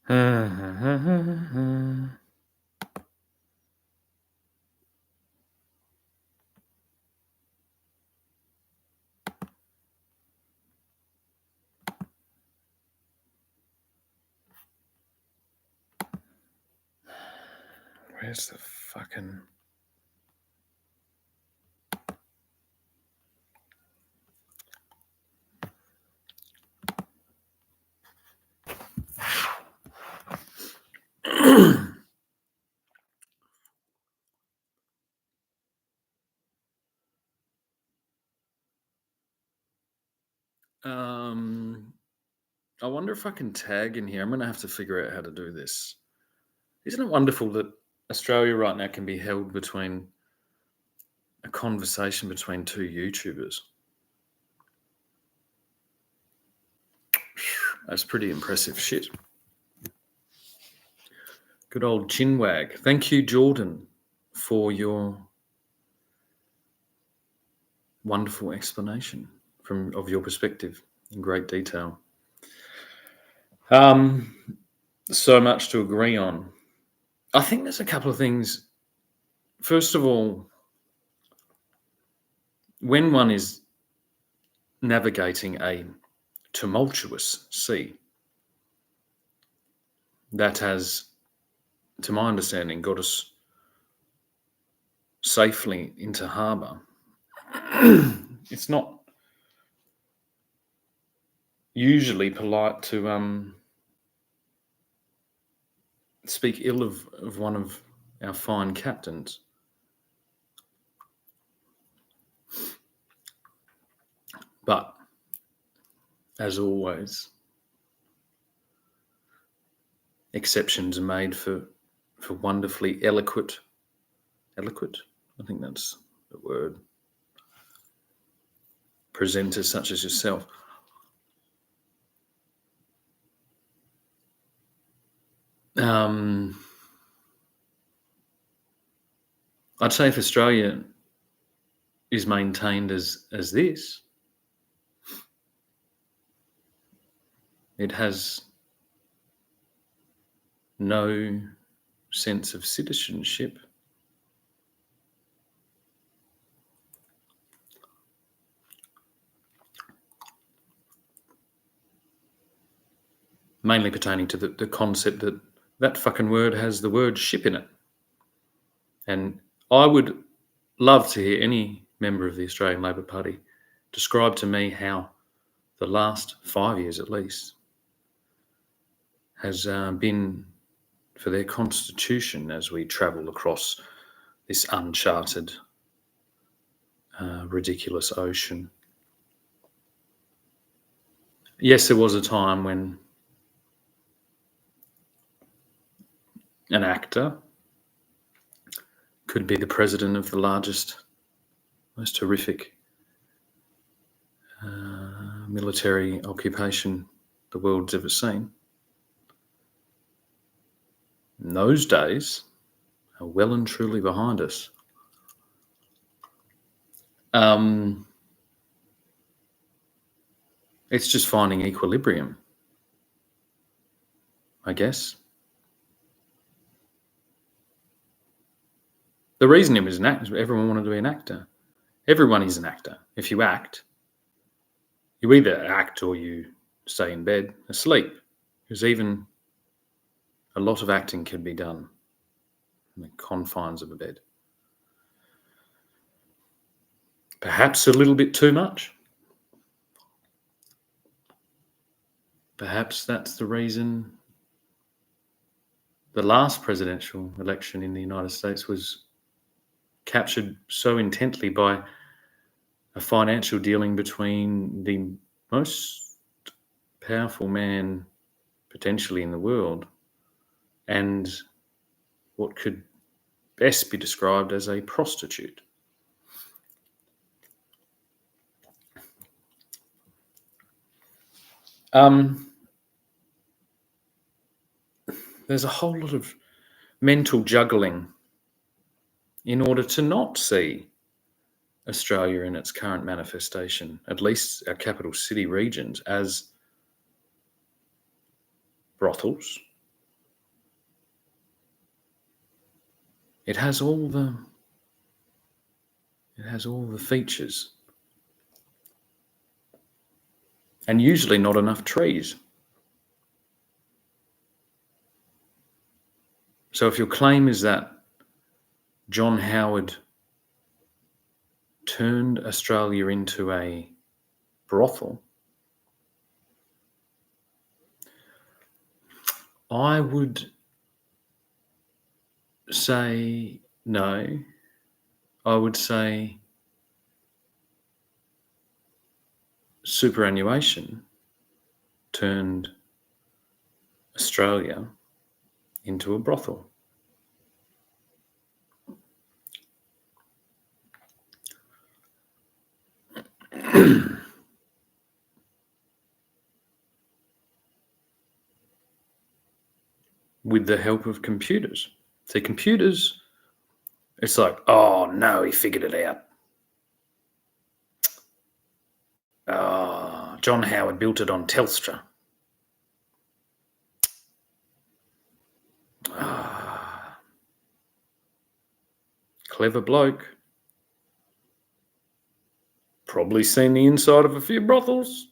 Where's the fucking... I wonder if I can tag in here. I'm going to have to figure out how to do this. Isn't it wonderful that Australia right now can be held between a conversation between two YouTubers? That's pretty impressive shit. Good old chinwag. Thank you, Jordan, for your wonderful explanation of your perspective in great detail. So much to agree on. I think there's a couple of things. First of all, when one is navigating a tumultuous sea that has, to my understanding, got us safely into harbour, it's not usually polite to speak ill of one of our fine captains. But, as always, exceptions are made for wonderfully eloquent, I think that's the word, presenters such as yourself. I'd say if Australia is maintained as this, it has no sense of citizenship. Mainly pertaining to the concept that fucking word has the word ship in it. And I would love to hear any member of the Australian Labor Party describe to me how the last 5 years at least has been for their constitution as we travel across this uncharted, ridiculous ocean. Yes, there was a time when an actor could be the president of the largest, most horrific military occupation the world's ever seen. And those days are well and truly behind us. It's just finding equilibrium, I guess. The reason he was an actor is everyone wanted to be an actor. Everyone is an actor. If you act, you either act or you stay in bed asleep. Because even a lot of acting can be done in the confines of a bed. Perhaps a little bit too much. Perhaps that's the reason the last presidential election in the United States was captured so intently by a financial dealing between the most powerful man potentially in the world and what could best be described as a prostitute. There's a whole lot of mental juggling in order to not see Australia in its current manifestation, at least our capital city regions, as brothels, It has all the features, and usually not enough trees. So if your claim is that John Howard turned Australia into a brothel, I would say no. I would say superannuation turned Australia into a brothel. With the help of computers. See, computers, it's like, oh no, he figured it out. Oh, John Howard built it on Telstra. Clever bloke. Probably seen the inside of a few brothels,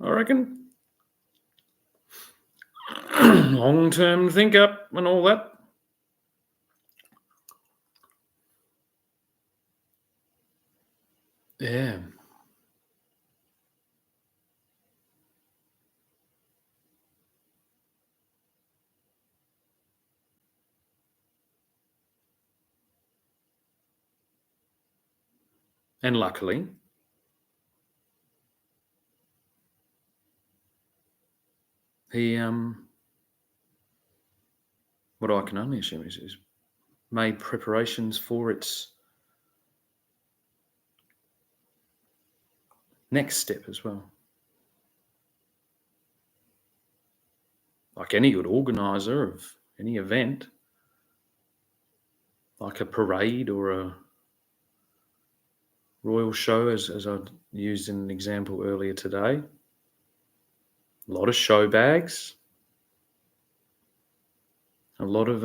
I reckon. Long-term thinker and all that. Yeah. And luckily, he, what I can only assume is made preparations for its next step as well. Like any good organiser of any event, like a parade or a royal show, as I used in an example earlier today, a lot of show bags, a lot of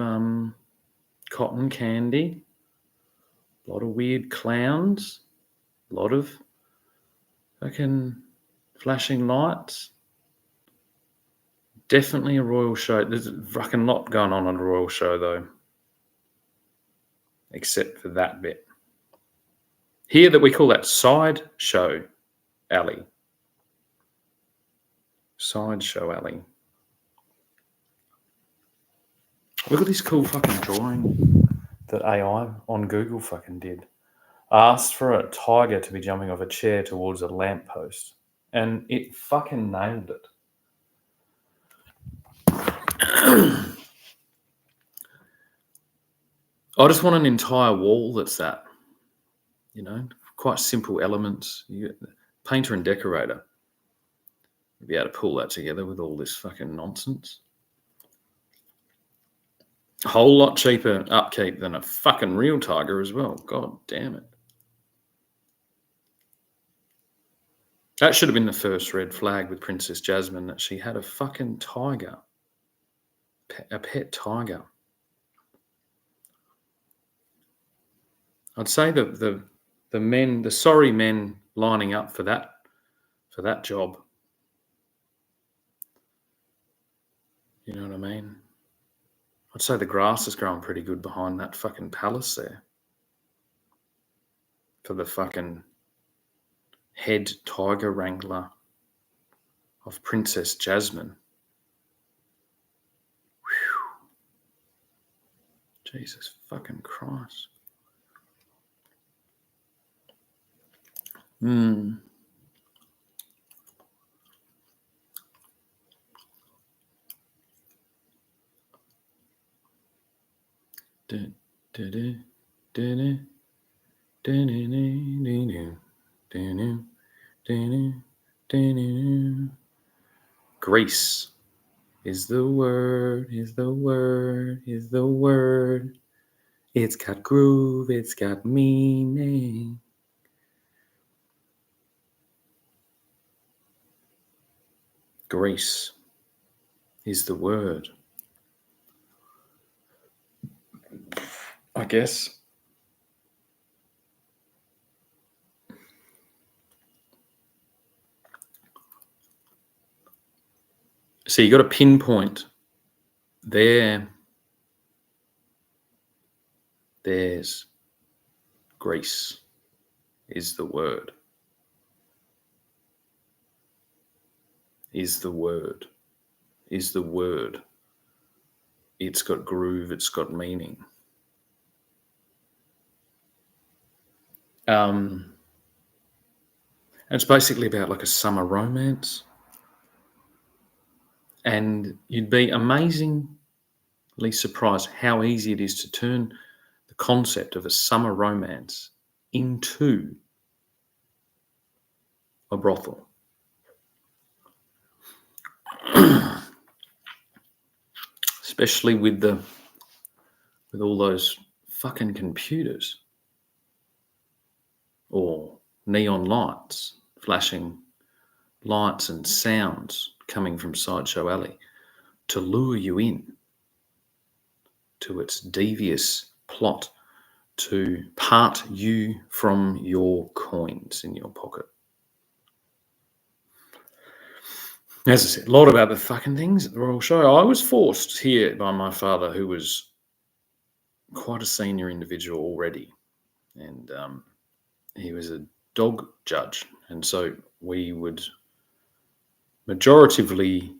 cotton candy, a lot of weird clowns, a lot of fucking flashing lights. Definitely a royal show. There's a fucking lot going on at a royal show, though, except for that bit. Here, that we call that side show alley. Side show alley. Look at this cool fucking drawing that AI on Google fucking did. Asked for a tiger to be jumping off a chair towards a lamppost, and it fucking nailed it. I just want an entire wall that's that. You know, quite simple elements. You get the painter and decorator. You'd be able to pull that together with all this fucking nonsense. A whole lot cheaper upkeep than a fucking real tiger as well. God damn it. That should have been the first red flag with Princess Jasmine, that she had a fucking tiger. A pet tiger. I'd say the men, the sorry men lining up for that job. You know what I mean? I'd say the grass is growing pretty good behind that fucking palace there. For the fucking head tiger wrangler of Princess Jasmine. Whew. Jesus fucking Christ. Grace is the word, is the word, is the word. It's got groove, it's got meaning. Grace is the word. I guess. So you got to pinpoint there's Greece is the word. Is the word. Is the word. It's got groove, it's got meaning. It's basically about like a summer romance. And you'd be amazingly surprised how easy it is to turn the concept of a summer romance into a brothel. Especially with all those fucking computers or neon lights, flashing lights and sounds coming from Sideshow Alley to lure you in to its devious plot to part you from your coins in your pocket. As I said, a lot of other fucking things at the Royal Show. I was forced here by my father, who was quite a senior individual already, and he was a dog judge, and so we would majoritively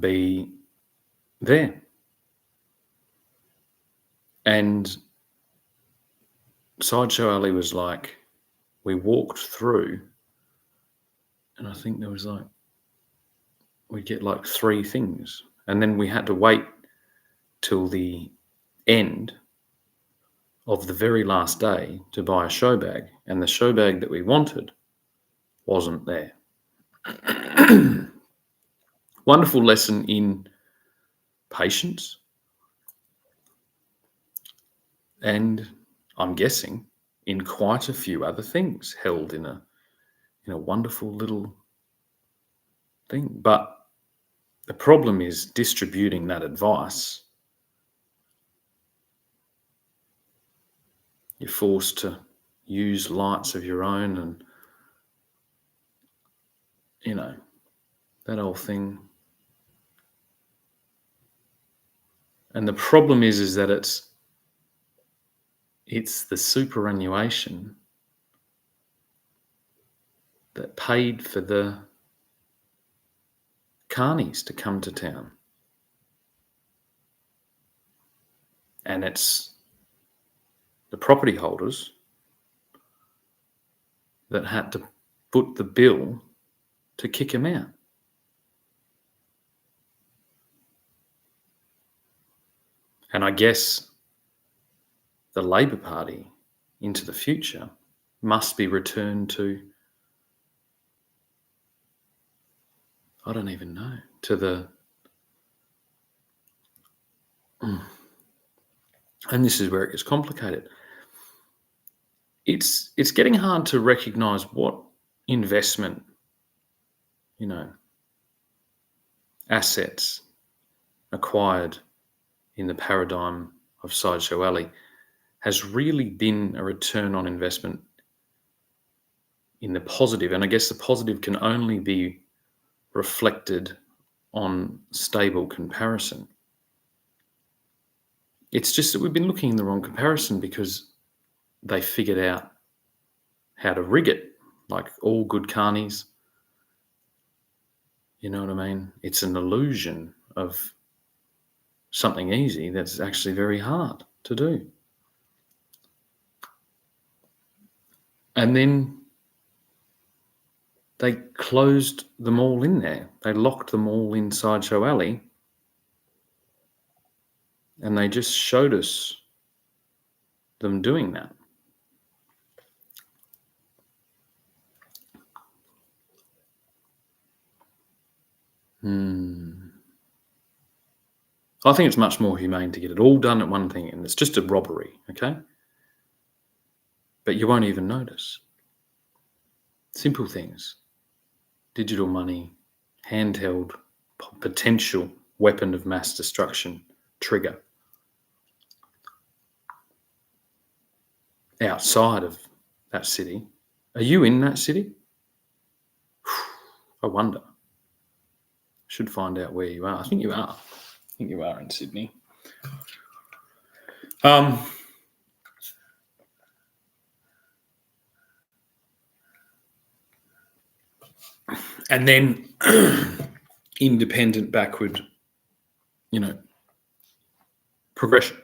be there. And Sideshow Alley was like, we walked through, and I think there was like, we'd get like 3 things, and then we had to wait till the end of the very last day to buy a show bag, and the show bag that we wanted wasn't there. Wonderful lesson in patience, and I'm guessing in quite a few other things held in a wonderful little thing. But the problem is distributing that advice. You're forced to use lights of your own, and that whole thing. And the problem is that it's the superannuation that paid for the carnies to come to town. And it's the property holders that had to foot the bill to kick him out. And I guess the Labor Party into the future must be returned to, I don't even know, to the... And this is where it gets complicated. It's getting hard to recognise what investment, assets acquired in the paradigm of Sideshow Alley has really been a return on investment in the positive. And I guess the positive can only be reflected on stable comparison. It's just that we've been looking in the wrong comparison because they figured out how to rig it, like all good carnies. You know what I mean? It's an illusion of something easy that's actually very hard to do. And then they closed them all in there. They locked them all in Sideshow Alley, and they just showed us them doing that. I think it's much more humane to get it all done at one thing, and it's just a robbery, okay? But you won't even notice. Simple things. Digital money, handheld, potential weapon of mass destruction, trigger. outside of that city. Are you in that city? I wonder. Should find out where you are. I think you are. I think you are in Sydney. And then independent backward, progression.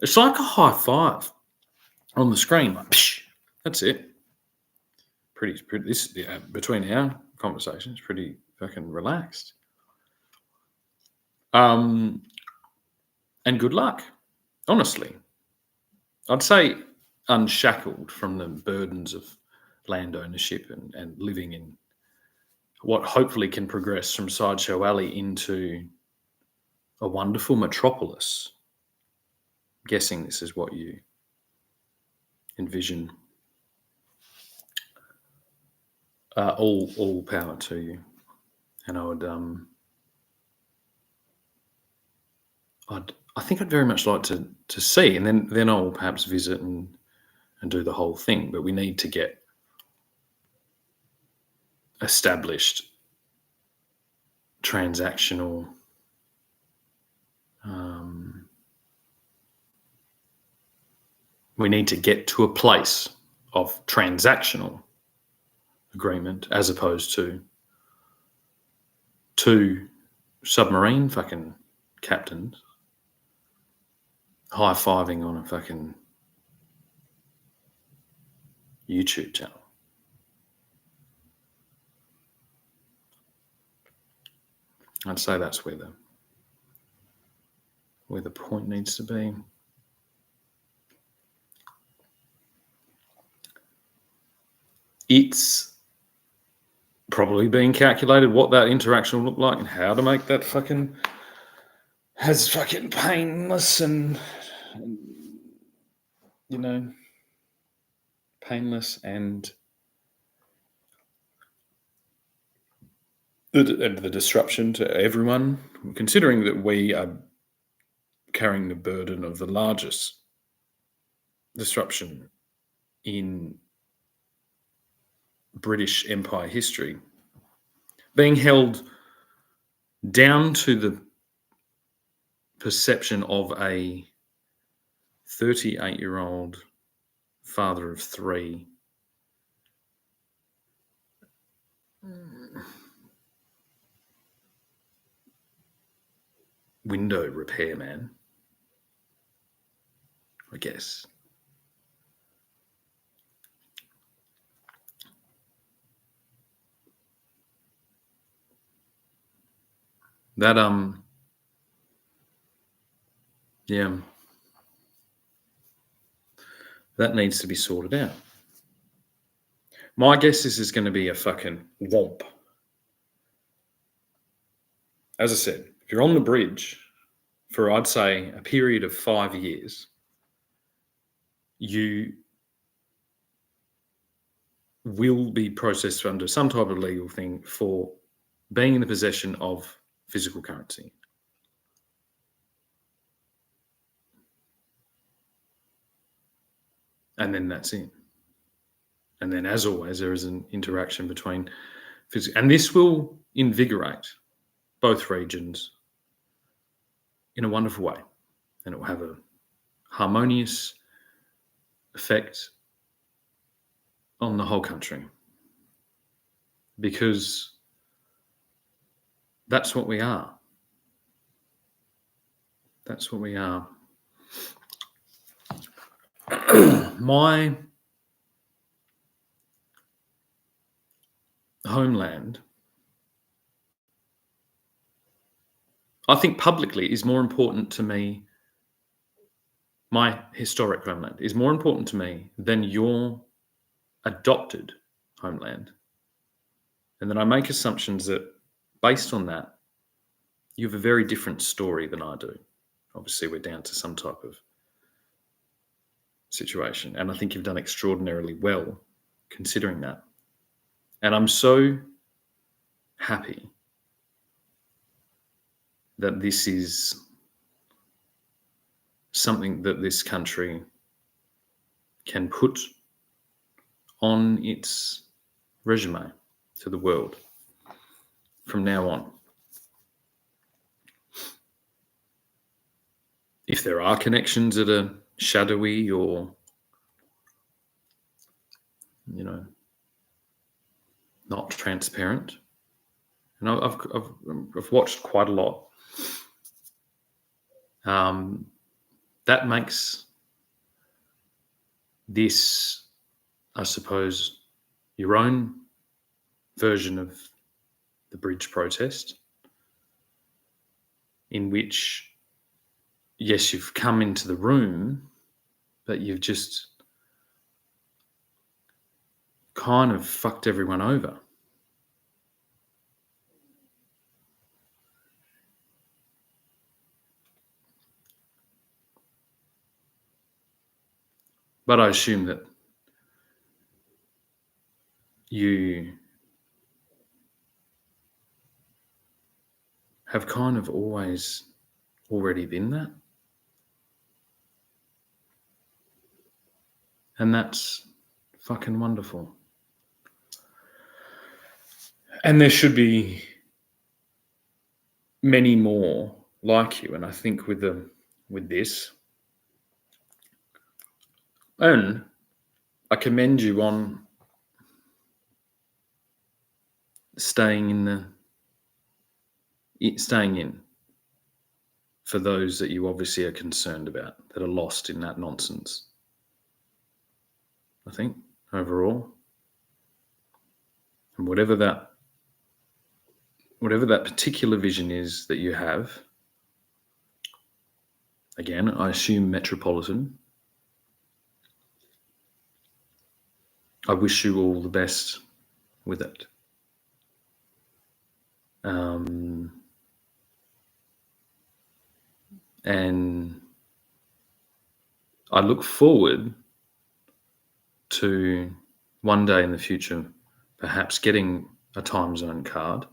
It's like a high five on the screen. Like, psh, that's it. Pretty. This between our conversations, pretty fucking relaxed. And good luck. Honestly, I'd say unshackled from the burdens of land ownership and living in what hopefully can progress from Sideshow Alley into a wonderful metropolis. I'm guessing this is what you envision. All power to you, and I think I'd very much like to see, and then I'll perhaps visit and do the whole thing. But we need to get established transactional we need to get to a place of transactional agreement as opposed to two submarine fucking captains high-fiving on a fucking YouTube channel. I'd say that's where the point needs to be. It's probably being calculated what that interaction will look like and how to make that fucking as fucking painless and painless and the disruption to everyone, considering that we are carrying the burden of the largest disruption in British Empire history, being held down to the perception of a 38-year-old father of three window repairman, I guess. That that needs to be sorted out. My guess is going to be a fucking womp. As I said, if you're on the bridge for, I'd say, a period of 5 years, you will be processed under some type of legal thing for being in the possession of physical currency. And then that's it. And then, as always, there is an interaction between physical, and this will invigorate both regions in a wonderful way, and it will have a harmonious effect on the whole country, because that's what we are. That's what we are. My homeland, I think publicly, is more important to me. My historic homeland is more important to me than your adopted homeland. And then I make assumptions that, based on that, you have a very different story than I do. Obviously, we're down to some type of situation. And I think you've done extraordinarily well considering that. And I'm so happy that this is something that this country can put on its resume to the world from now on. If there are connections that are shadowy or, not transparent, and I've watched quite a lot, that makes this, I suppose, your own version of the bridge protest, in which, yes, you've come into the room, but you've just kind of fucked everyone over. But I assume that you have kind of always already been that. And that's fucking wonderful. And there should be many more like you. And I think with this, and I commend you on staying in for those that you obviously are concerned about, that are lost in that nonsense. I think overall, and whatever that particular vision is that you have, again, I assume metropolitan, I wish you all the best with it. And I look forward to one day in the future perhaps getting a time zone card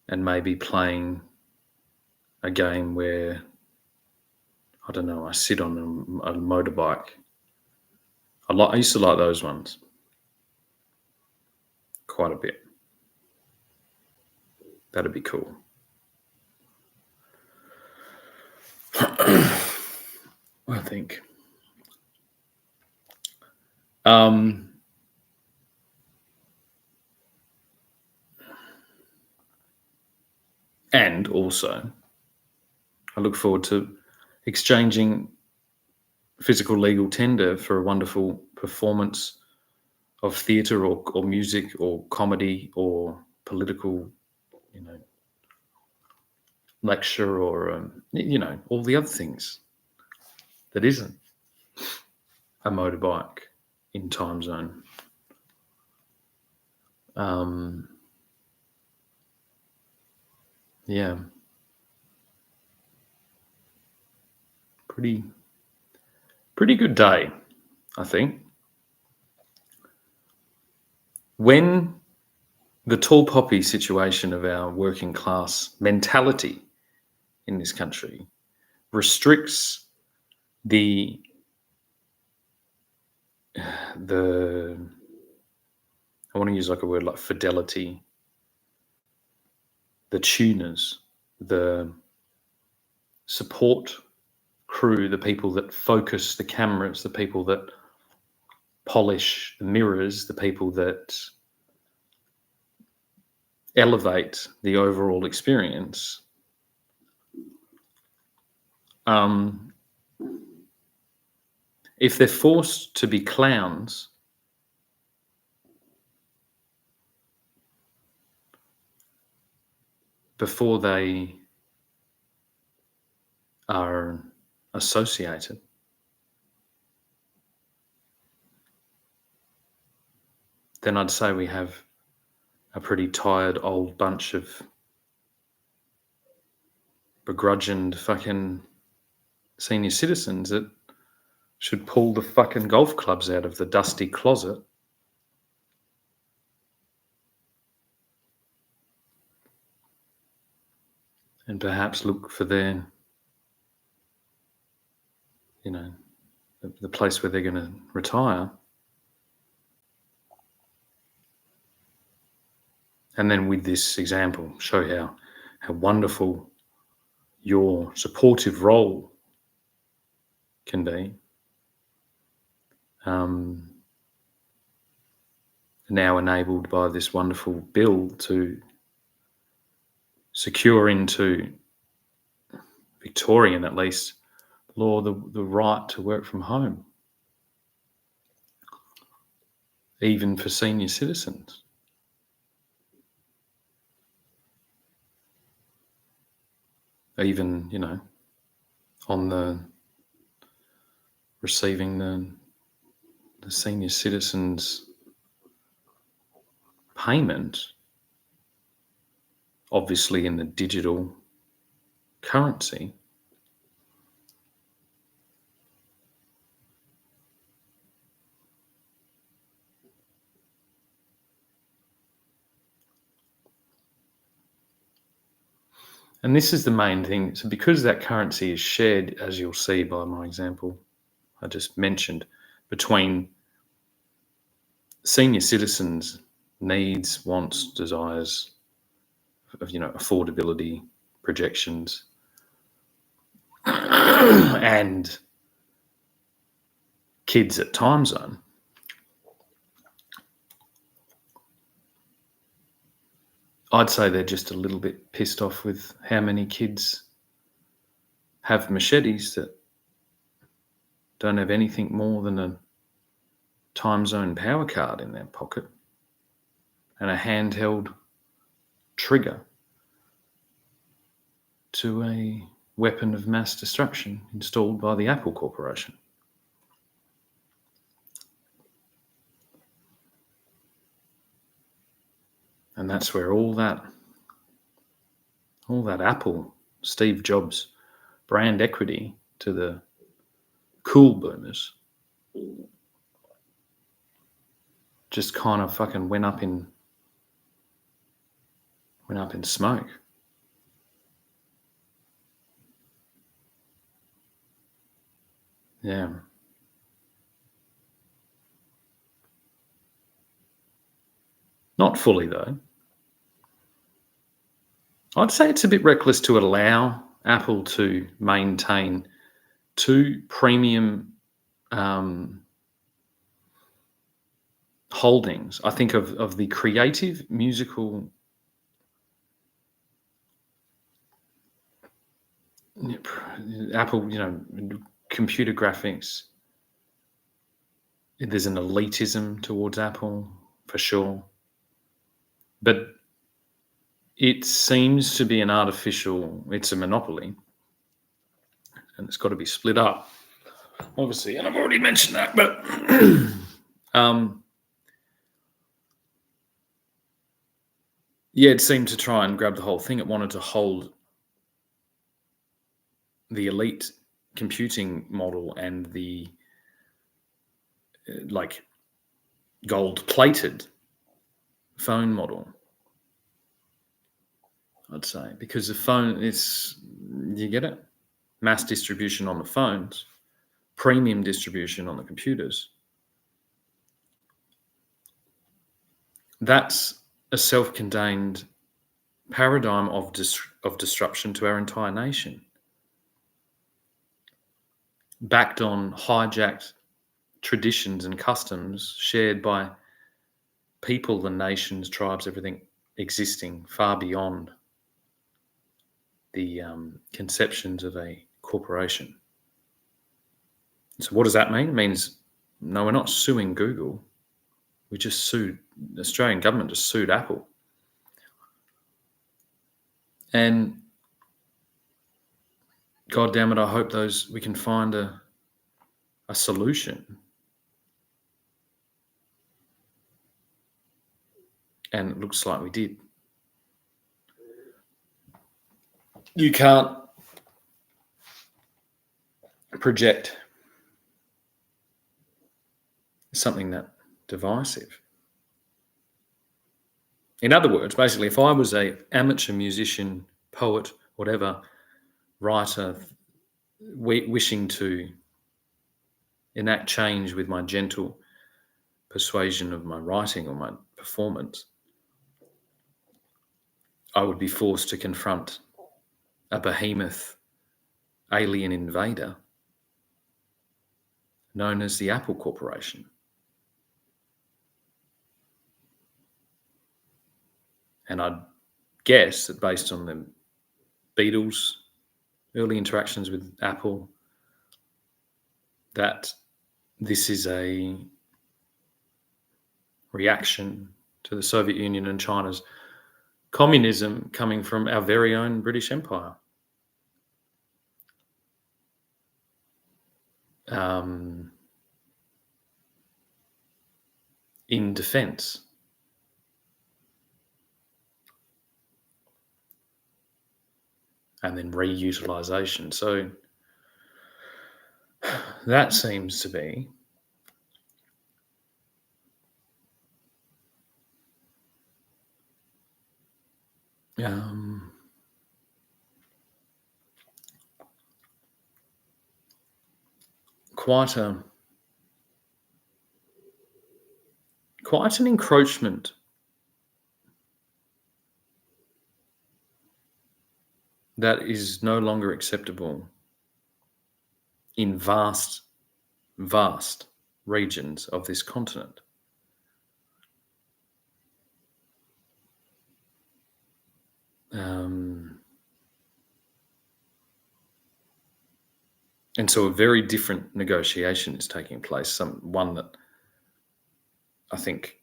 and maybe playing a game where, I don't know, I sit on a motorbike. I used to like those ones quite a bit. That'd be cool. I think. And also, I look forward to exchanging physical legal tender for a wonderful performance of theatre or music or comedy or political, lecture or, all the other things that isn't a motorbike in time zone. Yeah. Pretty good day, I think. When the tall poppy situation of our working class mentality in this country restricts the I want to use like a word like fidelity, the tuners, the support crew, the people that focus the cameras, the people that polish the mirrors, the people that elevate the overall experience. If they're forced to be clowns, before they are associated, then I'd say we have a pretty tired old bunch of begrudged fucking senior citizens that should pull the fucking golf clubs out of the dusty closet and perhaps look for their the place where they're going to retire. And then with this example, show how wonderful your supportive role can be. Now enabled by this wonderful bill to secure into Victorian, at least, law the right to work from home, even for senior citizens. Even, on the receiving the senior citizens payment, obviously in the digital currency. And this is the main thing. So because that currency is shared, as you'll see by my example I just mentioned, between senior citizens' needs, wants, desires, of affordability projections, and kids at time zone, I'd say they're just a little bit pissed off with how many kids have machetes that don't have anything more than a time zone power card in their pocket and a handheld trigger to a weapon of mass destruction installed by the Apple Corporation. And that's where all that Apple, Steve Jobs brand equity to the cool boomers just kind of fucking went up in smoke. Yeah. Not fully, though. I'd say it's a bit reckless to allow Apple to maintain two premium holdings. I think of the creative musical Apple, computer graphics. There's an elitism towards Apple, for sure. But it seems to be it's a monopoly, and it's got to be split up, obviously. And I've already mentioned that, but it seemed to try and grab the whole thing. It wanted to hold the elite computing model and the gold-plated phone model, I'd say, because the phone you get it? Mass distribution on the phones, premium distribution on the computers. That's a self-contained paradigm of disruption to our entire nation, backed on hijacked traditions and customs shared by people, the nations, tribes, everything existing far beyond the conceptions of a corporation. So what does that mean? It means, no, we're not suing Google. We just sued, the Australian government just sued Apple. And God damn it, I hope we can find a solution. And it looks like we did. You can't project something that divisive. In other words, basically, if I was an amateur musician, poet, whatever, writer, wishing to enact change with my gentle persuasion of my writing or my performance, I would be forced to confront a behemoth alien invader known as the Apple Corporation. And I'd guess that based on the Beatles' early interactions with Apple, that this is a reaction to the Soviet Union and China's communism coming from our very own British Empire. In defense. And then reutilization. So that seems to be quite an encroachment that is no longer acceptable in vast regions of this continent. And so a very different negotiation is taking place, one that I think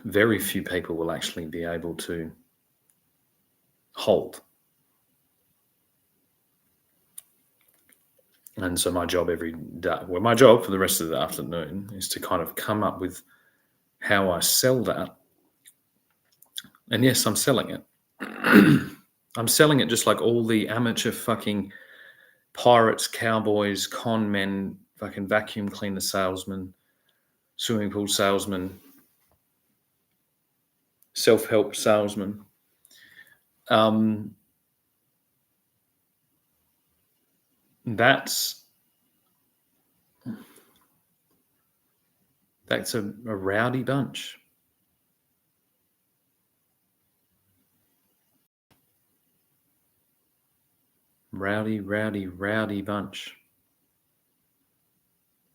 very few people will actually be able to hold. And so my job every day, well, my job for the rest of the afternoon is to kind of come up with how I sell that. And yes, I'm selling it. I'm selling it just like all the amateur fucking pirates, cowboys, con men, fucking vacuum cleaner salesmen, swimming pool salesmen, self-help salesmen. That's a rowdy bunch. Rowdy bunch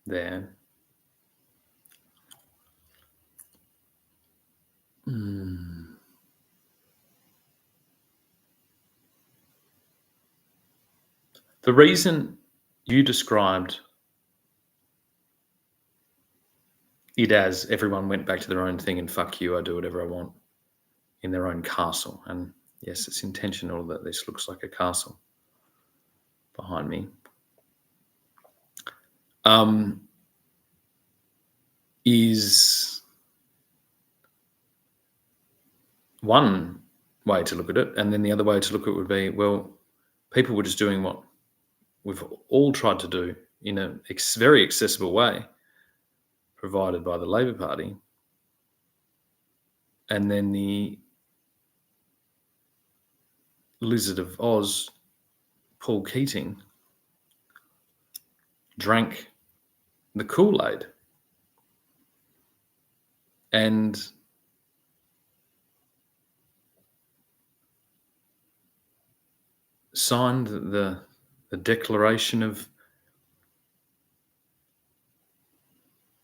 there. The reason you described it as everyone went back to their own thing and fuck you, I do whatever I want in their own castle. And yes, it's intentional that this looks like a castle behind me. Is one way to look at it. And then the other way to look at it would be, well, people were just doing what we've all tried to do in a very accessible way provided by the Labor Party. And then the Lizard of Oz, Paul Keating, drank the Kool-Aid and signed the declaration of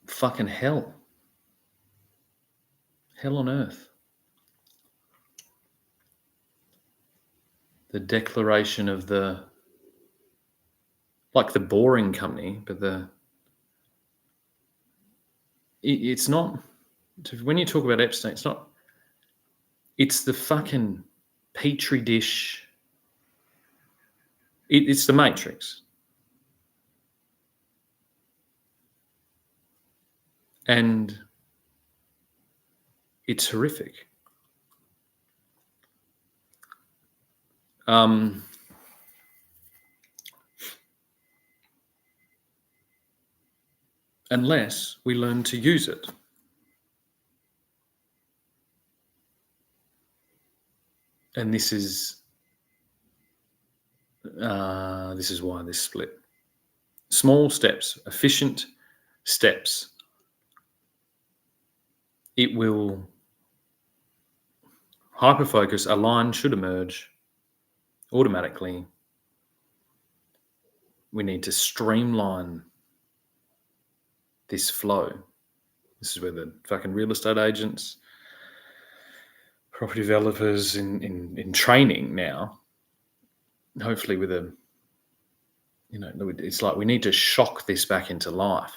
fucking hell on earth. The declaration of the Boring Company, but it's not, when you talk about Epstein, it's the fucking petri dish. It's the Matrix. And it's horrific. Unless we learn to use it. And this is why this split. small steps, efficient steps, it will hyperfocus. A line should emerge automatically. We need to streamline this flow. This is where the fucking real estate agents, property developers in training now, hopefully with a, it's like we need to shock this back into life.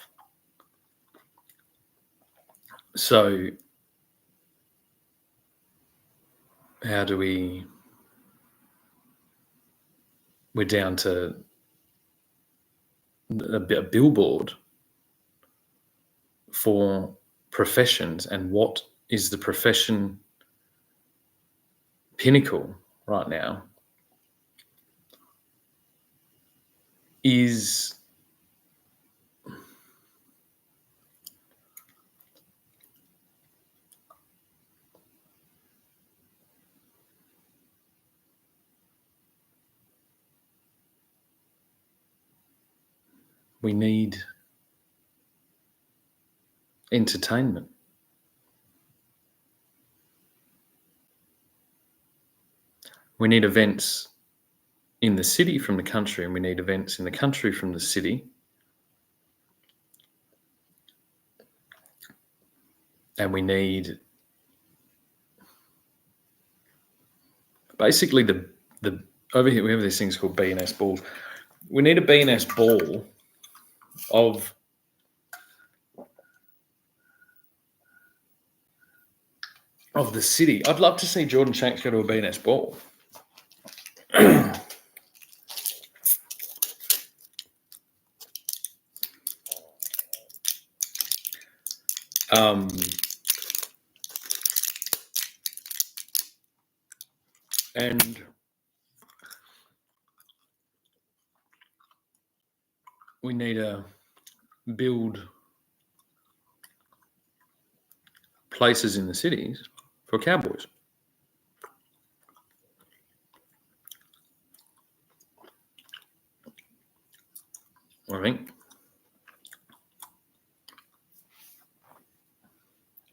So how do we're down to a billboard for professions, and what is the profession pinnacle right now is we need entertainment. We need events in the city from the country, and we need events in the country from the city. And we need basically the over here we have these things called B&S balls. We need a B&S ball of the city. I'd love to see Jordan Shanks go to a B&S ball. And we need to build places in the cities for cowboys. I think.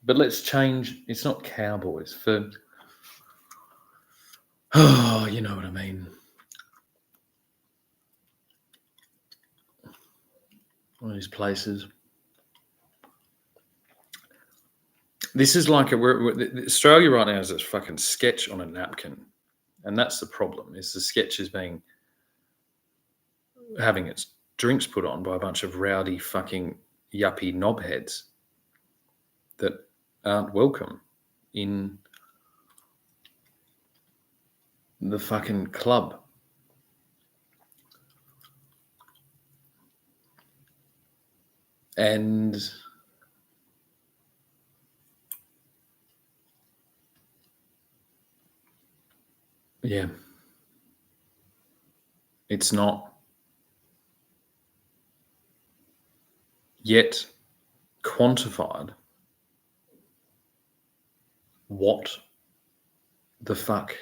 But let's change. It's not cowboys for. Oh, you know what I mean. One of these places. This is like Australia right now is a fucking sketch on a napkin, and that's the problem. Is the sketch is having its drinks put on by a bunch of rowdy fucking yuppie knobheads that aren't welcome in the fucking club. And yeah, it's not yet quantified what the fuck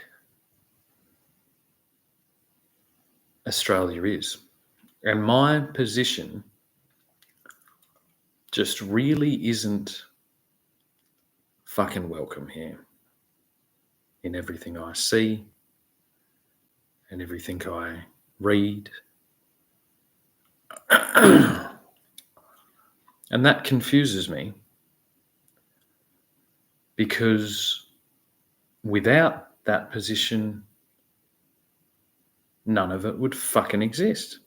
Australia is. And my position just really isn't fucking welcome here in everything I see and everything I read. And that confuses me, because without that position, none of it would fucking exist.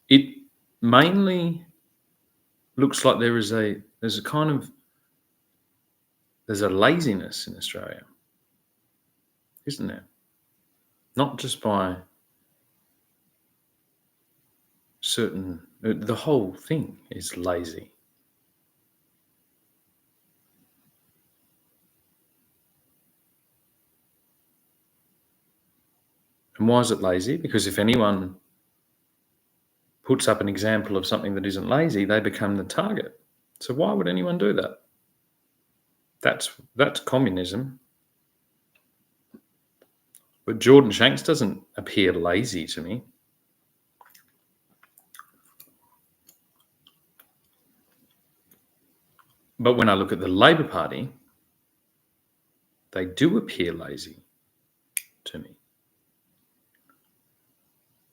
It mainly looks like there's a laziness in Australia, isn't there? Not just by the whole thing is lazy. And why is it lazy? Because if anyone puts up an example of something that isn't lazy, they become the target. So why would anyone do that? That's communism. But Jordan Shanks doesn't appear lazy to me. But when I look at the Labor Party, they do appear lazy to me.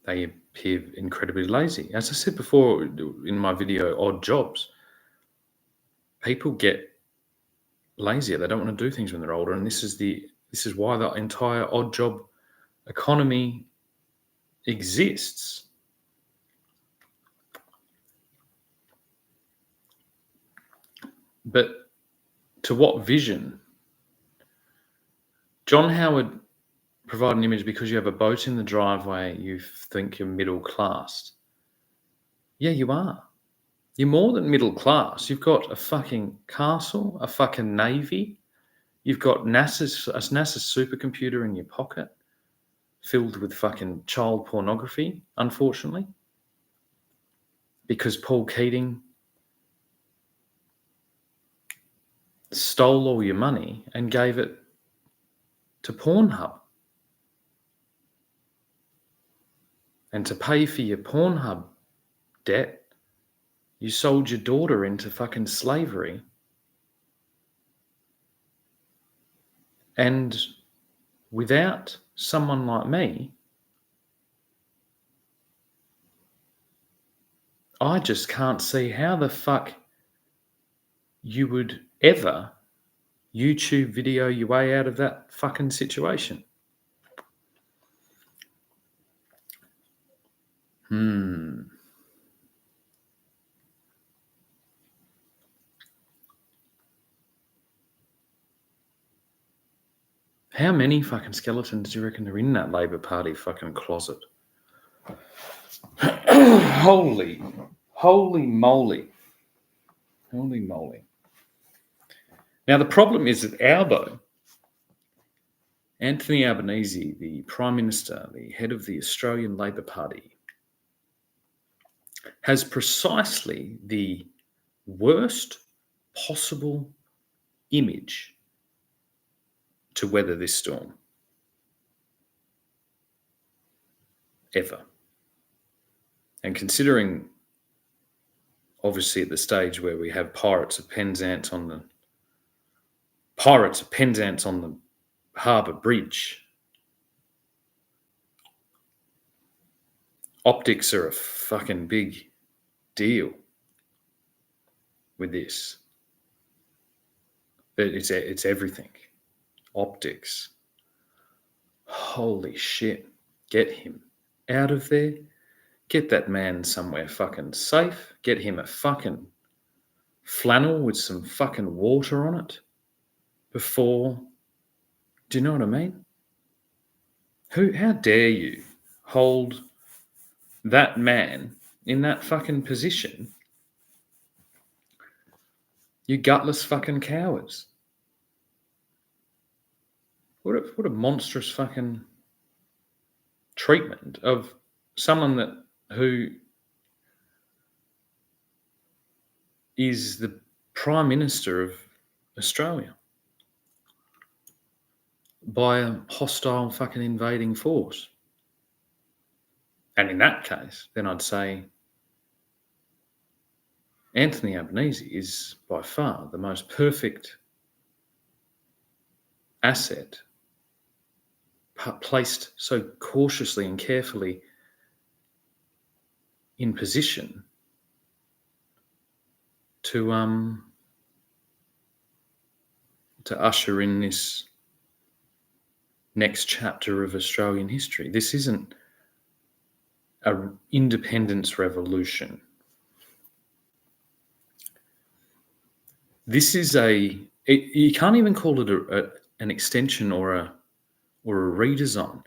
They appear incredibly lazy. As I said before in my video, Odd Jobs, people get lazier. They don't want to do things when they're older, and this is why the entire odd job economy exists. But to what vision? John Howard provided an image because you have a boat in the driveway, you think you're middle class. Yeah, you are. You're more than middle class. You've got a fucking castle, a fucking navy. You've got NASA's supercomputer in your pocket filled with fucking child pornography, unfortunately, because Paul Keating stole all your money and gave it to Pornhub. And to pay for your Pornhub debt, you sold your daughter into fucking slavery. And without someone like me, I just can't see how the fuck you would ever YouTube video your way out of that fucking situation. How many fucking skeletons do you reckon are in that Labor Party fucking closet? Holy moly. Holy moly. Now, the problem is that Albo, Anthony Albanese, the Prime Minister, the head of the Australian Labor Party, has precisely the worst possible image to weather this storm ever. And considering, obviously, at the stage where we have Pirates of Penzance on the Harbour Bridge, optics are a fucking big deal with this. It's everything. Optics. Holy shit. Get him out of there. Get that man somewhere fucking safe. Get him a fucking flannel with some fucking water on it before. Do you know what I mean? How dare you hold that man in that fucking position? You gutless fucking cowards. What a monstrous fucking treatment of someone who is the Prime Minister of Australia by a hostile fucking invading force. And in that case, then I'd say Anthony Albanese is by far the most perfect asset, placed so cautiously and carefully in position to usher in this next chapter of Australian history. This isn't an independence revolution. This is you can't even call it an extension or a redesign.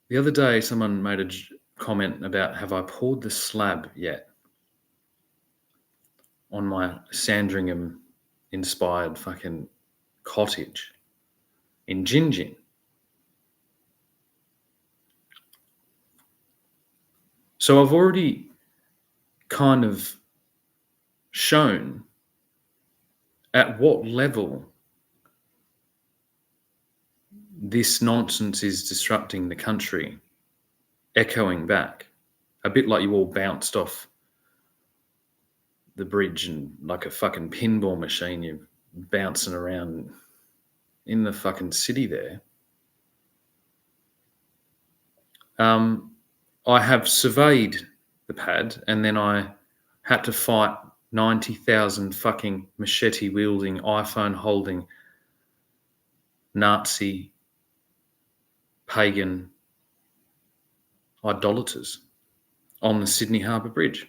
The other day, someone made a comment about, have I poured the slab yet on my Sandringham-inspired fucking cottage in Gingin? So I've already kind of shown at what level this nonsense is disrupting the country, echoing back, a bit like you all bounced off the bridge and like a fucking pinball machine, you're bouncing around in the fucking city there. I have surveyed the pad, and then I had to fight 90,000 fucking machete-wielding, iPhone-holding, Nazi, pagan idolaters on the Sydney Harbour Bridge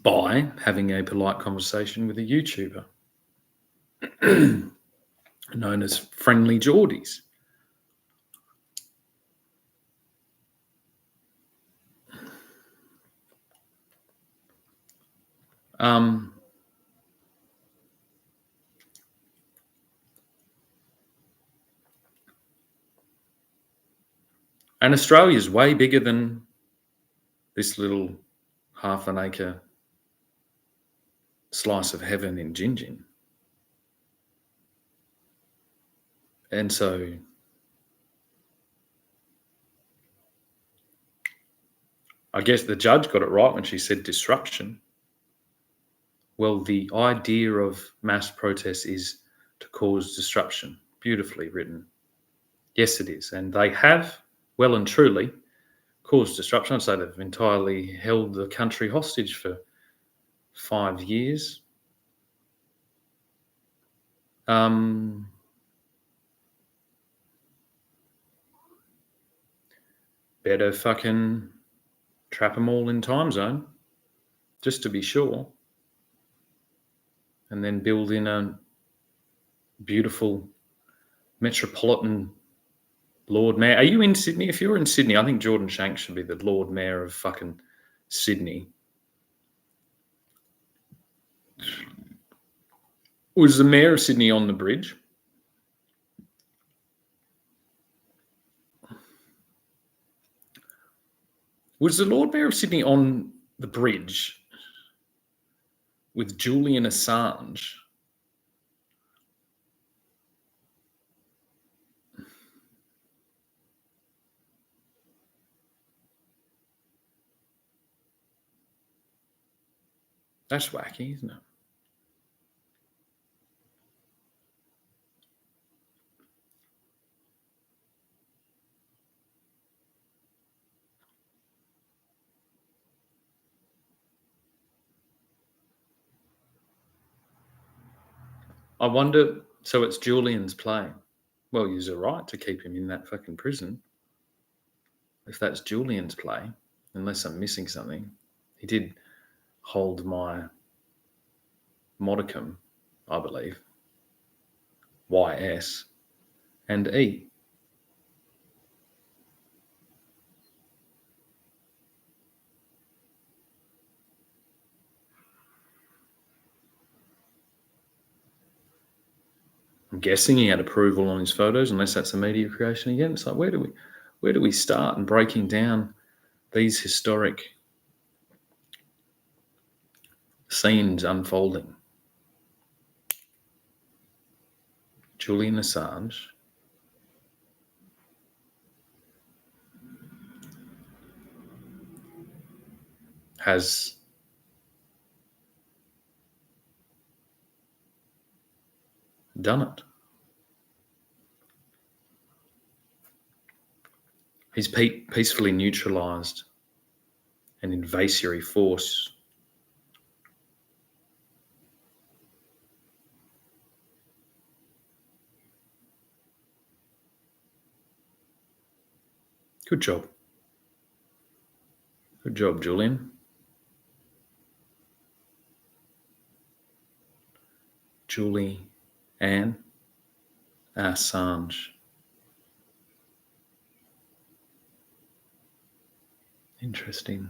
by having a polite conversation with a YouTuber known as Friendly Geordies. And Australia's way bigger than this little half an acre slice of heaven in Gingin. And so I guess the judge got it right when she said disruption. Well, the idea of mass protest is to cause disruption. Beautifully written. Yes, it is. And they have, well and truly, caused disruption. I'd say they've entirely held the country hostage for 5 years. Better fucking trap them all in time zone, just to be sure. And then build in a beautiful metropolitan Lord Mayor. Are you in Sydney? If you're in Sydney, I think Jordan Shanks should be the Lord Mayor of fucking Sydney. Was the Mayor of Sydney on the bridge? Was the Lord Mayor of Sydney on the bridge with Julian Assange? That's wacky, isn't it? I wonder, so it's Julian's play. Well, you're a right to keep him in that fucking prison. If that's Julian's play, unless I'm missing something. He did hold my modicum, I believe. YS and E. I'm guessing he had approval on his photos, unless that's a media creation again. It's like, where do we start in breaking down these historic scenes unfolding? Julian Assange has done it. He's peacefully neutralised an invasory force. Good job. Good job, Julian. Julie Anne Assange. Interesting.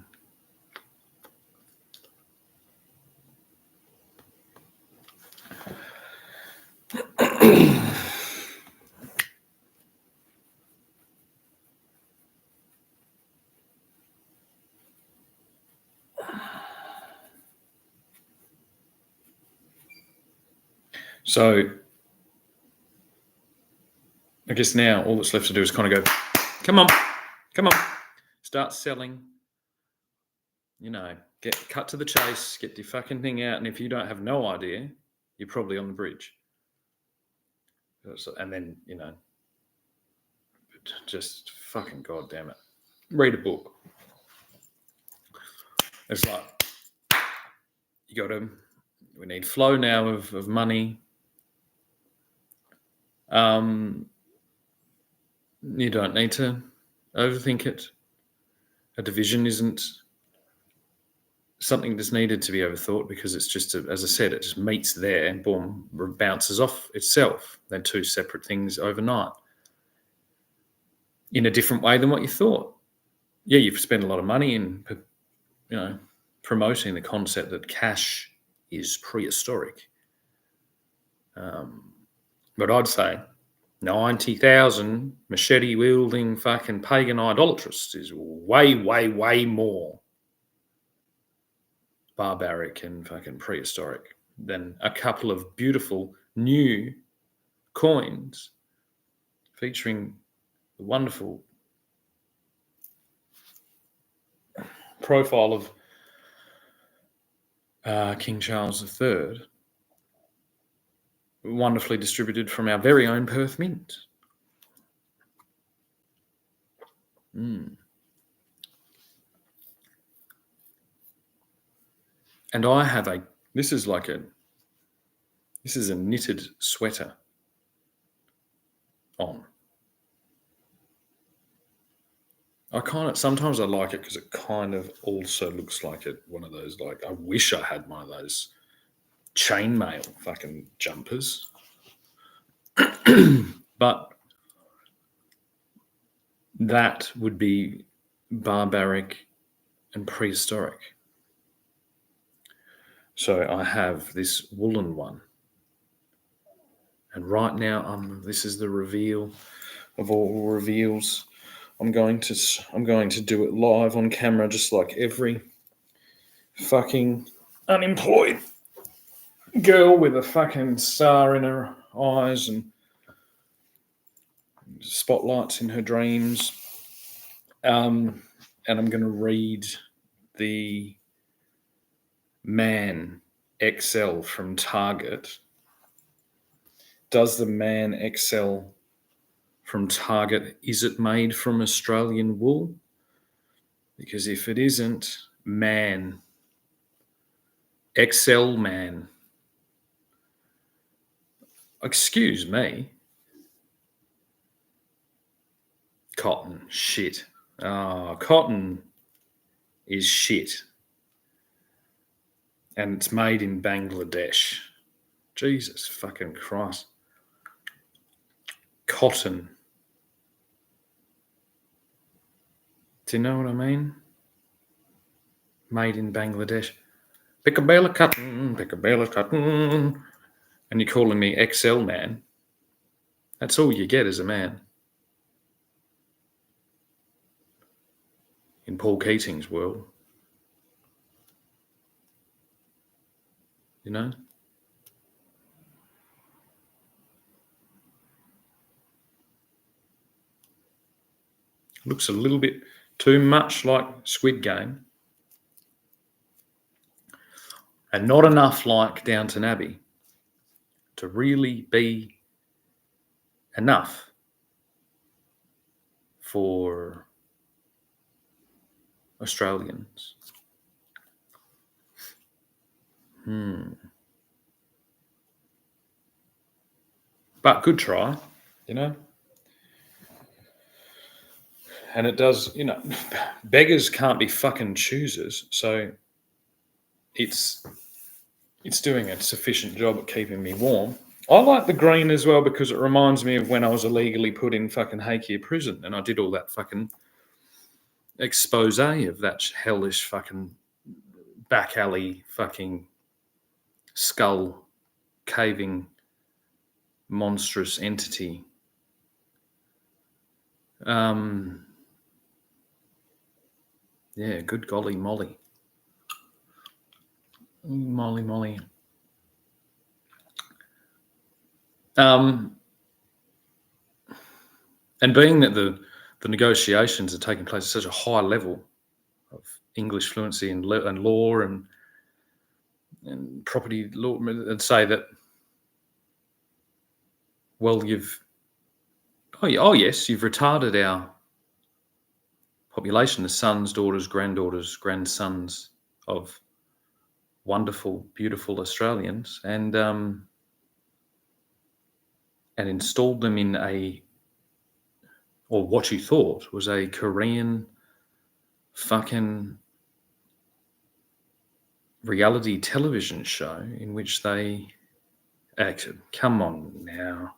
So I guess now all that's left to do is kind of go, come on, start selling, get cut to the chase, get your fucking thing out. And if you don't have no idea, you're probably on the bridge. And then, just fucking goddamn it. Read a book. It's like, we need flow now of money. You don't need to overthink it. A division isn't something that's needed to be overthought, because it's just, as I said, it just meets there and boom, bounces off itself. They're two separate things overnight in a different way than what you thought. Yeah, you've spent a lot of money in, promoting the concept that cash is prehistoric. But I'd say 90,000 machete-wielding fucking pagan idolatrous is way, way, way more barbaric and fucking prehistoric than a couple of beautiful new coins featuring the wonderful profile of King Charles III, wonderfully distributed from our very own Perth Mint. And I have this is a knitted sweater on. Sometimes I like it because it kind of also looks like one of those, I wish I had one of those chainmail fucking jumpers. But that would be barbaric and prehistoric. So I have this woolen one. And right now, this is the reveal of all reveals. I'm going to do it live on camera, just like every fucking unemployed girl with a fucking star in her eyes and spotlights in her dreams. And I'm going to read the Man XL from Target. Does the Man XL from Target, is it made from Australian wool? Because if it isn't, Man, XL Man, excuse me, cotton, shit. Cotton is shit. And it's made in Bangladesh. Jesus fucking Christ. Cotton. Do you know what I mean? Made in Bangladesh. Pick a bale of cotton, pick a bale of cotton. And you're calling me XL Man. That's all you get as a man. In Paul Keating's world. You know? Looks a little bit too much like Squid Game. And not enough like Downton Abbey to really be enough for Australians. But good try, you know. And it does, beggars can't be fucking choosers. So it's doing a sufficient job at keeping me warm. I like the green as well because it reminds me of when I was illegally put in fucking Hakea prison and I did all that fucking expose of that hellish fucking back alley fucking skull caving monstrous entity. Yeah, good golly molly. Molly. And being that the negotiations are taking place at such a high level of English fluency and law and property law, and say that, well, you've retarded our population, the sons, daughters, granddaughters, grandsons of wonderful, beautiful Australians, and installed them in or what you thought was a Korean fucking reality television show in which they acted. Come on now.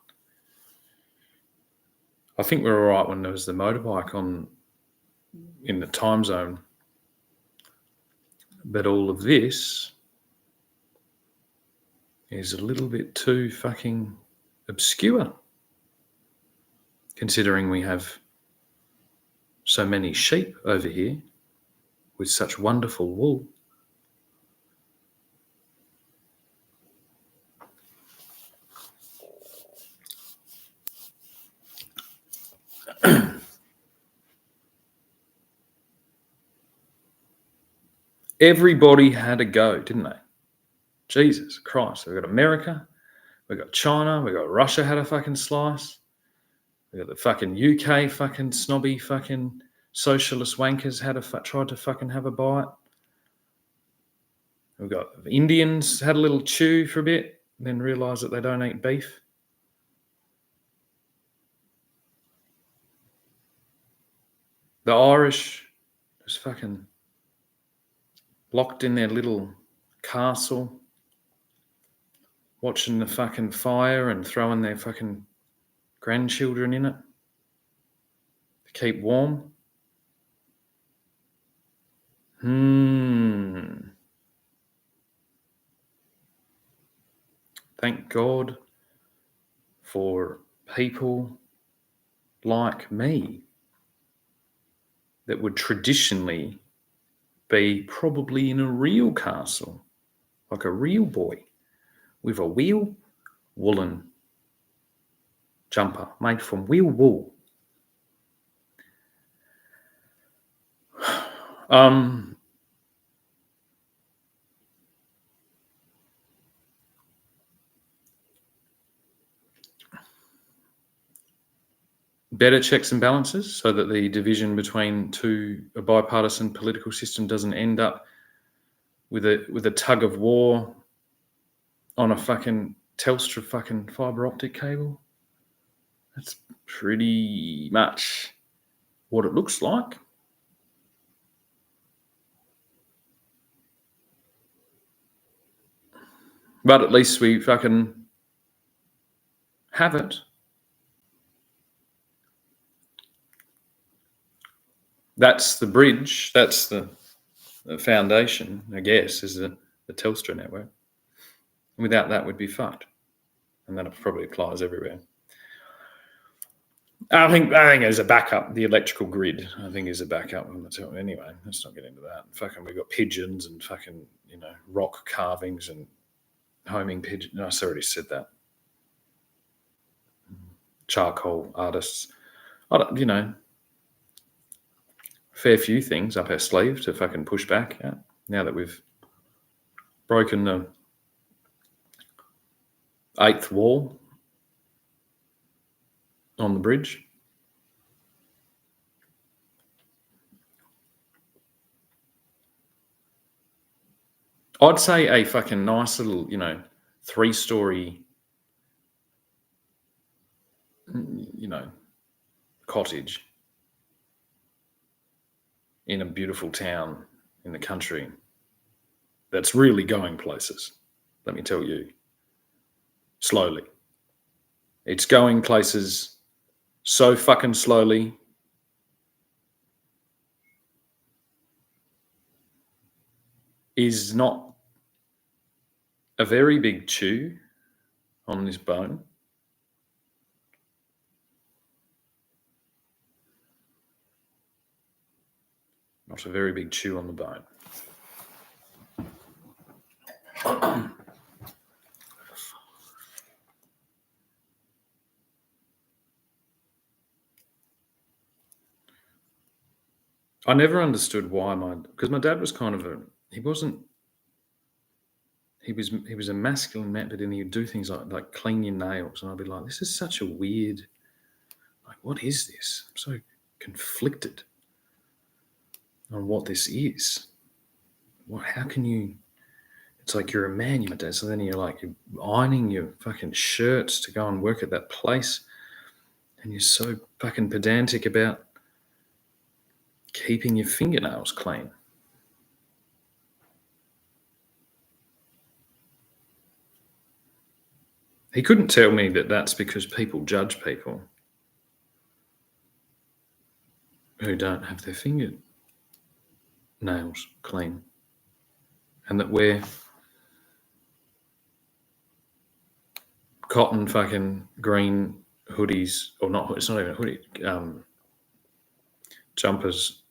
I think we were all right when there was the motorbike in the time zone. But all of this is a little bit too fucking obscure, considering we have so many sheep over here with such wonderful wool. Everybody had a go, didn't they? Jesus Christ. We've got America, we've got China, we've got Russia had a fucking slice. We've got the fucking UK fucking snobby fucking socialist wankers tried to fucking have a bite. We've got Indians had a little chew for a bit, then realised that they don't eat beef. The Irish was fucking locked in their little castle, watching the fucking fire and throwing their fucking grandchildren in it to keep warm. Thank God for people like me that would traditionally be probably in a real castle, like a real boy, with a real woolen jumper made from real wool. Better checks and balances so that the division between a bipartisan political system doesn't end up with a tug of war on a fucking Telstra fucking fibre optic cable. That's pretty much what it looks like. But at least we fucking have it. That's the bridge. That's the foundation, I guess, is the Telstra network. Without that, we'd be fucked. And that probably applies everywhere. I think as a backup, the electrical grid, I think, is a backup. Anyway, let's not get into that. Fucking, we've got pigeons and fucking, rock carvings and homing pigeons. No, I already said that. Charcoal artists. Fair few things up our sleeve to fucking push back at now that we've broken the 8th wall on the bridge. I'd say a fucking nice little, 3-story, cottage in a beautiful town in the country that's really going places, let me tell you. Slowly. It's going places so fucking slowly. Is not a very big chew on this bone. Not a very big chew on the bone. I never understood why because my dad was kind of he wasn't, he was a masculine man, but then he'd do things like clean your nails, and I'd be like, this is such a weird, like, what is this? I'm so conflicted on what this is. How can you? It's like you're a man, you're my dad. So then you're ironing your fucking shirts to go and work at that place, and you're so fucking pedantic about keeping your fingernails clean. He couldn't tell me that that's because people judge people who don't have their fingernails clean, and that wear cotton fucking green hoodies, or not, it's not even a hoodie, jumpers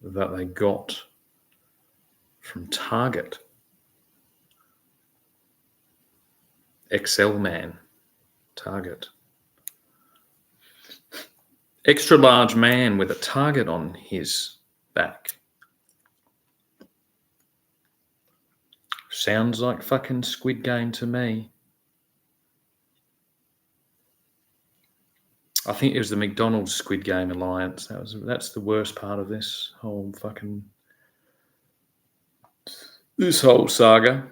that they got from Target. XL man, Target. Extra large man with a target on his back. Sounds like fucking Squid Game to me. I think it was the McDonald's Squid Game alliance. That's the worst part of this whole saga.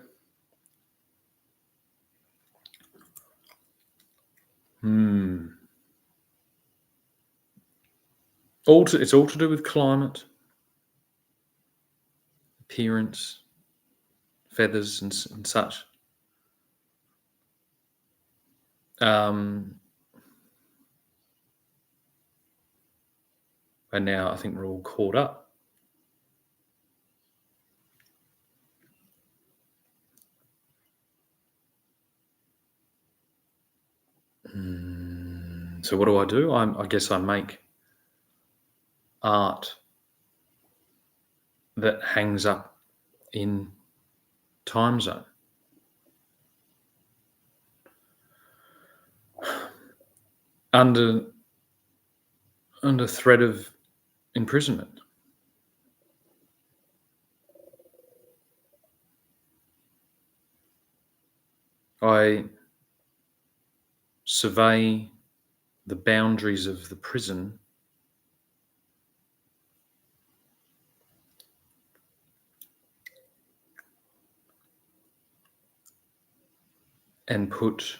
It's all to do with climate, appearance, feathers, and such. And now I think we're all caught up. So what do? I guess I make art that hangs up in time zone. Under threat of imprisonment. I survey the boundaries of the prison and put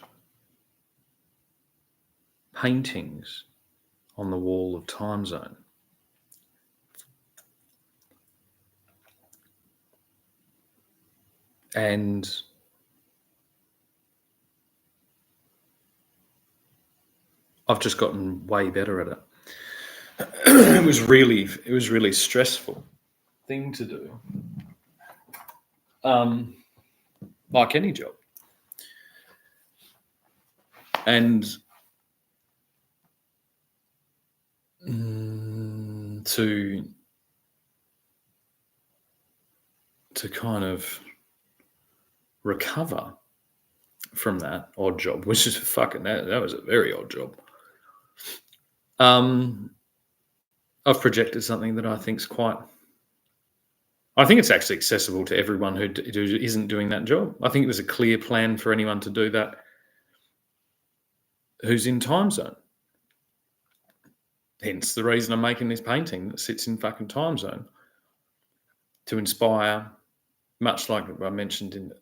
paintings on the wall of time zone. And I've just gotten way better at it. It was really stressful thing to do. Like any job. And to kind of recover from that odd job, which is that was a very odd job. I've projected something that I think it's actually accessible to everyone who isn't doing that job. I think there's a clear plan for anyone to do that who's in time zone. Hence the reason I'm making this painting that sits in fucking time zone, to inspire, much like I mentioned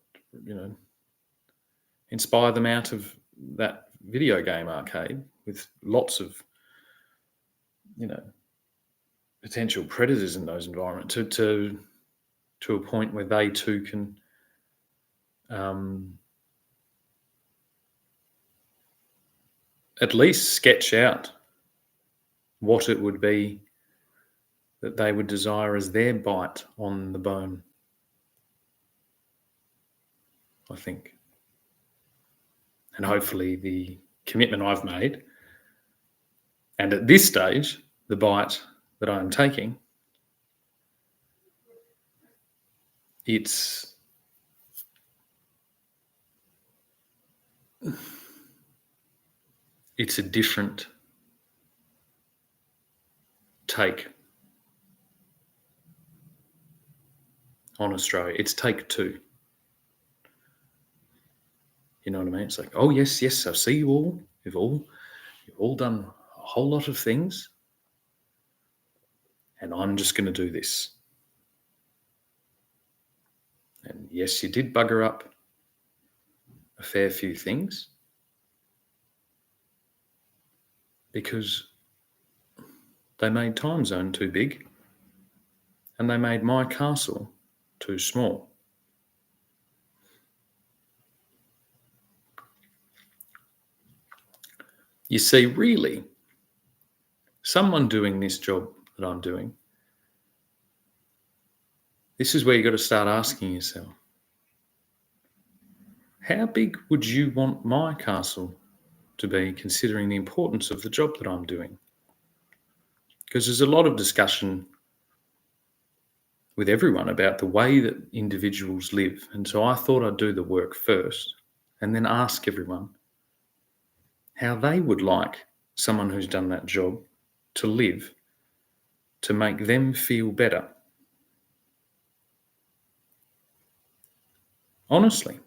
inspire them out of that video game arcade with lots of, potential predators in those environments to a point where they too can at least sketch out what it would be that they would desire as their bite on the bone, I think. And hopefully the commitment I've made, and at this stage, the bite that I'm taking, it's a different take on Australia. It's take two. You know what I mean? It's like, oh yes, I see you all. You've all done a whole lot of things, and I'm just going to do this. And yes, you did bugger up a fair few things because they made Time Zone too big and they made my castle too small. You see, really, someone doing this job that I'm doing, this is where you've got to start asking yourself, how big would you want my castle to be, considering the importance of the job that I'm doing? Because there's a lot of discussion with everyone about the way that individuals live. And so I thought I'd do the work first and then ask everyone how they would like someone who's done that job to live to make them feel better. Honestly,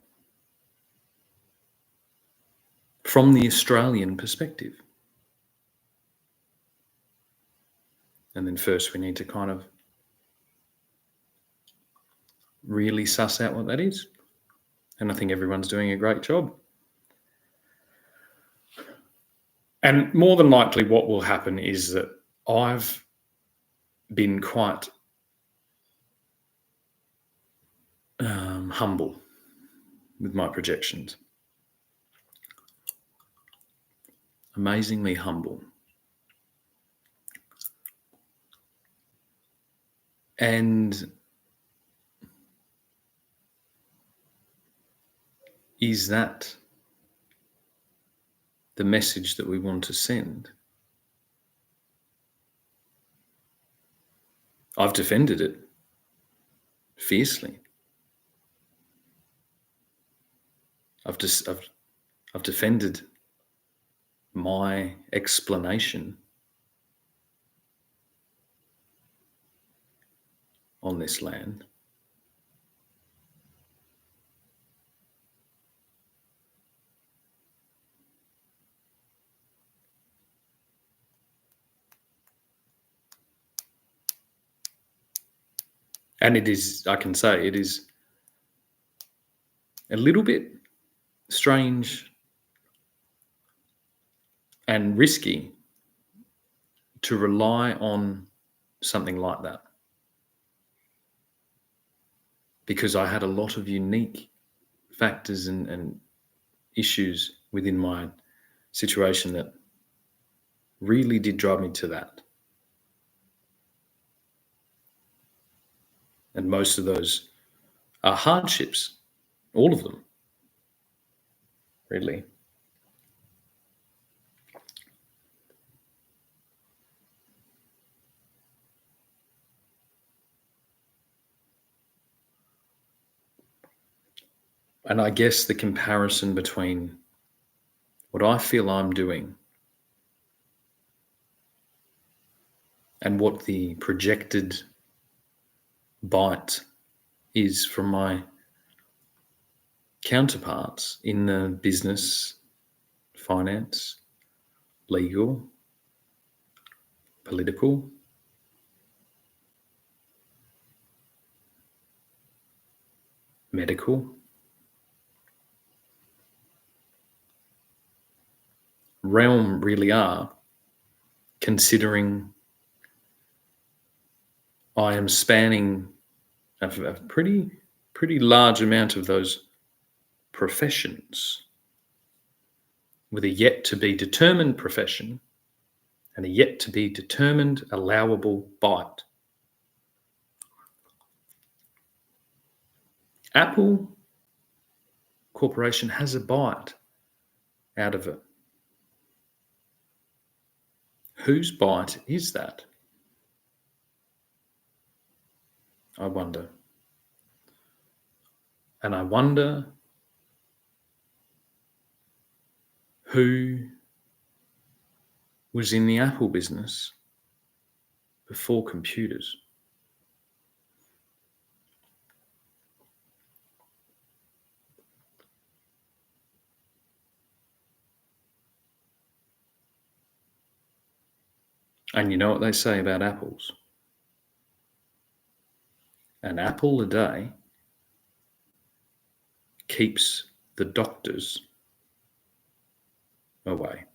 from the Australian perspective. And then first we need to kind of really suss out what that is. And I think everyone's doing a great job. And more than likely what will happen is that I've been quite humble with my projections. Amazingly humble. And is that the message that we want to send? I've defended it fiercely. I've defended my explanation on this land. And it is, I can say, it is a little bit strange and risky to rely on something like that, because I had a lot of unique factors and issues within my situation that really did drive me to that. And most of those are hardships, all of them, really. And I guess the comparison between what I feel I'm doing and what the projected bite is from my counterparts in the business, finance, legal, political, medical, realm really are, considering I am spanning a pretty large amount of those professions, with a yet to be determined profession and a yet to be determined allowable bite. Apple Corporation has a bite out of it. Whose bite is that? I wonder. And I wonder who was in the Apple business before computers. And you know what they say about apples? An apple a day keeps the doctors away.